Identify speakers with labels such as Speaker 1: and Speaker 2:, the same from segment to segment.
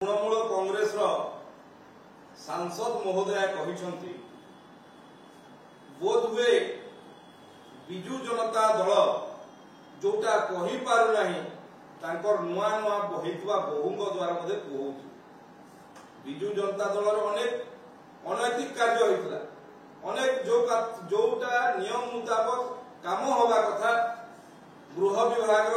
Speaker 1: तृणमूल कांग्रेस सांसद महोदय कहते बोध हुए विजु जनता दल जोटा कही पारना नुआ नुआ बहिवा बहु द्वारा बोधे कहूँ विजु जनता दल अनेक अनैतिक कार्य होता अनेक जोटा नियम मुताबक काम हवा कथा गृह विभाग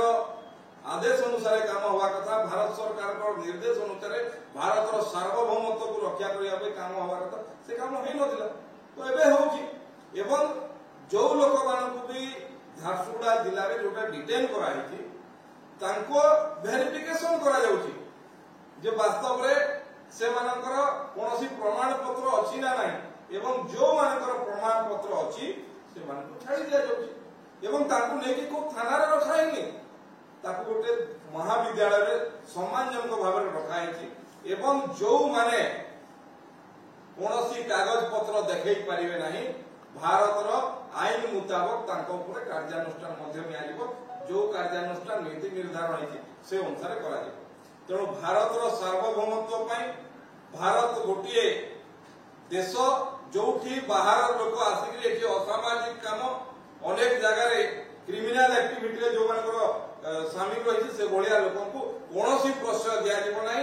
Speaker 1: आदेश अनुसार काम हवा कथा भारत सरकार निर्देश अनुसार भारत सार्वभौमत्व को रक्षा करने काम हवा कथा से काम हो नाला तो एवं हो जो लोक मान भी झारसुगुड़ा जिले में जोटा डिटेन कर वेरिफिकेशन कर वास्तव से कौन प्रमाण पत्र अच्छी ना एवं जो मानकर प्रमाण पत्र अच्छी से छाड़ी दि जाऊँगी को थाना रखाई गोटे महाविद्यालय सम्मानजनक भाव रखाई जो माने कौन कागज पत्र देखई पारे ना भारतर आईन मुताबक कार्यानुष्ठान जो कार्यानुष्ठान नीति निर्धारण से अनुसार करा तेणु भारतर सार्वभौमत्व भारत गोटे देश जो बाहर लोक आसिक असामाजिक काम अनेक जगह क्रिमिनाल एक्टिविटी जो सामिल रही से भाया लोक कौन प्रश्रय दिज्व ना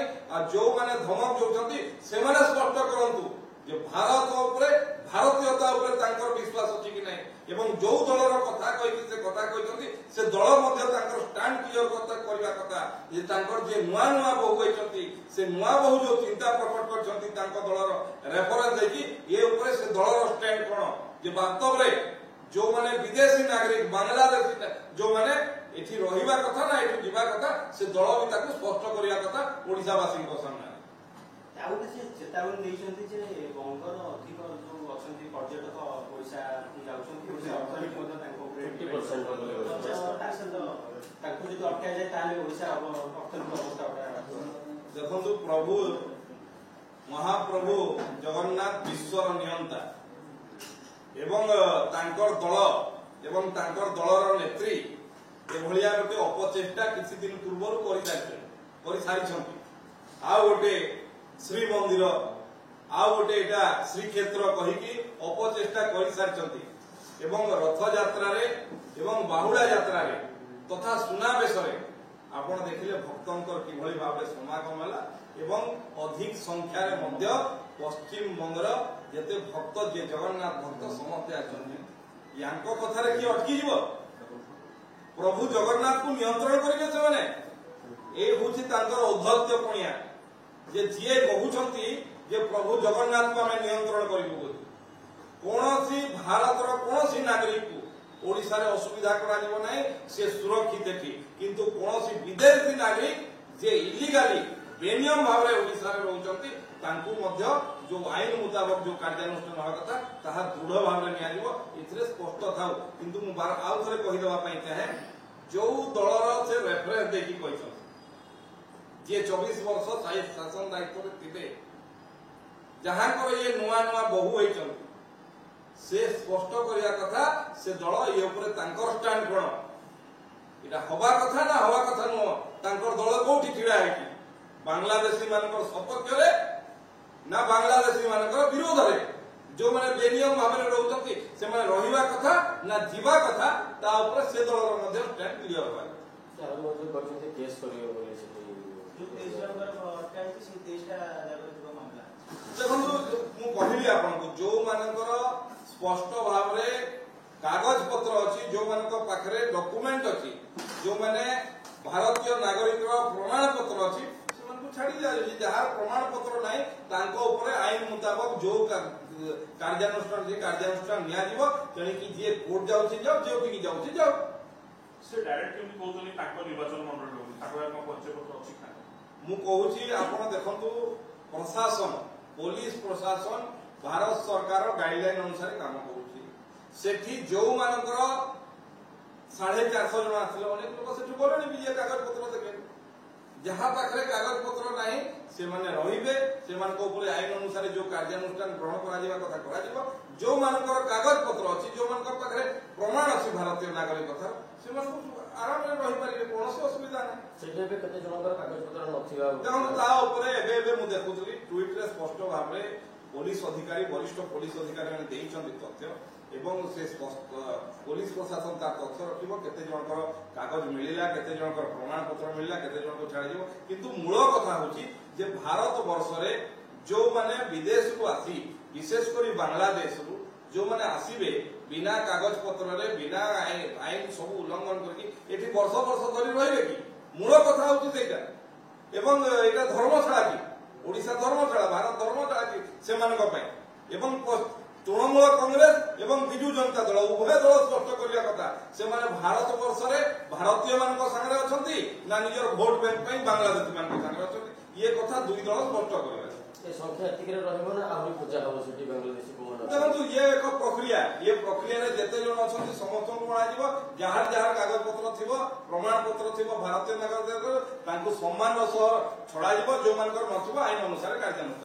Speaker 1: जो मैंने धमक दौरान से स्पष्ट करूँ भारत भारतीयता विश्वास अच्छी कि नहीं जो दलर कथा कहते से दल स्टांड क्लियर करवा कथा जे नुआ नुआ बहु होती से नुआ बहु जो चिंता प्रकट कर दलर रेफरेन्स देखिए से दलर स्टैंड कौन वास्तव जो माने विदेशी नागरिक बांग्लादेशी जो माने एठी रहिबा कथा ना एठी जीवा कथा से दल भी ताको स्पष्ट करिया कथा ओडिसावासी सामने
Speaker 2: आउ किसी चेतावनी देइछन्ति जे बंगर अधिक जो अछन्ति पर्यटक पैसा जाउछन्ति ओडिसा अर्थनीति मध्ये ताको 50% ताको जदि अटका जाय ताले ओडिसा अर्थनीति अवस्था
Speaker 1: देखंतु प्रभु महाप्रभु जगन्नाथ विश्वर नियंता एवं तांकर दल एवं तांकर दलर नेत्री एभलिया गोटे अपचेष्टा किसी दिन पूर्व कर सारी आ गोटे श्रीमंदिर आ गोटे श्रीक्षेत्र कहीकि अपचेष्टा कर सारी रथ यात्रा बाहुड़ा यात्रा तथा सुनावेश आपण देखिले भक्तों किभली भाव समागम है अधिक संख्यार पश्चिम बंगर जेते भक्त जे जगन्नाथ भक्त समस्ते आंको कथार किए अटकी जीव प्रभु जगन्नाथ को नियंत्रण करेंगे से औद्धत्य पणिया जे जी कहते जे प्रभु जगन्नाथ को आम नियंत्रण करूँ कौन भारतर कौन नागरिक को ओडिशा रे असुविधा करा से सुरक्षित एटी किंतु कौन विदेशी नागरिक जे इलिगाली बेनियम भाव में ओडिशा रे रहउचंती तांकु मध्य जो आईन मुताबक जो कार्यानुष्ठान होगा कथा ताहा दृढ़ भाव में नियाजिवो इथरे स्पष्ट थाउ किंतु मु बार आउ थरे कहि देबा पई चाहे जो दलर से रेफरेंस देखि कहिसन जे 24 वर्ष शासन दायित्व रे थिबे जहां को ये नुआ नुआ बहु होइचन से स्पष्ट करिया कथा से दल ये ऊपर तांकर स्टैंड कोन इटा हवा कथा ना हवा कथा नो तांकर दल कोठी ठिडा है कि बांग्लादेशी मानकर सपक्ष रे ना बांग्लादेशी मानकर विरोध रे जो माने बेनियम भाव में रहउतंती से माने रहिबा कथा ना जीवा कथा ता ऊपर से दलर मध्ये स्टैंड क्लियर होय
Speaker 3: सर मध्ये करते केस करियो बोले से
Speaker 2: जो 23 नंबर अटकाई से 23टा लेवल मामला
Speaker 1: देखो मु कहली आपन को जो मानकर स्पष्ट भाव रे कागज पत्र अछि जो मानकर पाखरे डॉक्यूमेंट अछि जो माने भारतीय नागरिक प्रमाण पत्र अछि छाड़ी दिया जहाँ प्रमाण पत्र ना तांको ऊपर आईन मुताबक जो कार्यानुष्ठान नियाजिवो तेणिकी जी कोर्ट जाउछि जाओ जे ओटिकी जाउछि जाओ
Speaker 4: से डायरेक्ट केमि कोतली ताको निर्वाचन मंडल रो ताको एक परिचय पत्र अछि का
Speaker 1: मु कहूछि आपण देखंतु प्रशासन पुलिस प्रशासन भारत सरकार गाइडलाइन अनुसार काम करूछि सेठी जो मानकर 450 जन आथिले अनेक लोक सेठी बोलणी भी कागज पत्र देखे जहाँ पाखे कागज पत्र ना से माने रहिबे से आईन अनुसार जो कार्यानुष्ठान ग्रहण करा कथा करा जो मानकर कागज पत्र अच्छी जो मानकर पाखे प्रमाण अच्छी भारतीय नागरिक कथा से आराम रही पारे कौन असुविधा ना
Speaker 3: कागज पत्र
Speaker 1: ता ସ୍ପଷ୍ଟ ଭାବରେ पुलिस अधिकारी वरिष्ठ पुलिस अधिकारी देइछन्ति तथ्य एवं से पुलिस प्रशासन ता तथ्य रखिबो केते जनकर कागज मिलिला केते जनकर प्रमाण पत्र मिलिला केते जनकर छाड़ी दिबो किंतु मूल कथा होची जे भारत वर्ष रे जो माने विदेश को आसी विशेष करी बांग्लादेश रु जो माने आसीबे बिना कागज पत्र रे बिना आईन सब उल्लंघन करके एठी वर्ष वर्ष धरि रहिबे कि मूल कथा होची सेटा एवं एटा धर्मशाला की ओडिशा धर्मशाला भारत धर्मशाला की सेमानक पय एवं तृणमूल कांग्रेस एवं विजु जनता दल उभय दल स्पष्ट करिया कथा से माने भारत वर्ष रे भारतीय मानक संगे अछंती ना निजर भोट बैंक पय बांग्लादेश मानक संगे अछंती ये कथा दुई दल स्पष्ट करिया
Speaker 3: ए संख्या एतिक रे रहबो ना आहुरी पूजा हबो सेठी बांग्लादेशी कोमन
Speaker 1: देखो ये एक प्रक्रिया रे जेते जन अछंती समस्त को बना जीवो जहार जहार कागज पत्र थिबो प्रमाण पत्र थिबो भारतीय नागरिक तांको सम्मान सह छडा जीवो जो मानकर नथिबो आईन अनुसार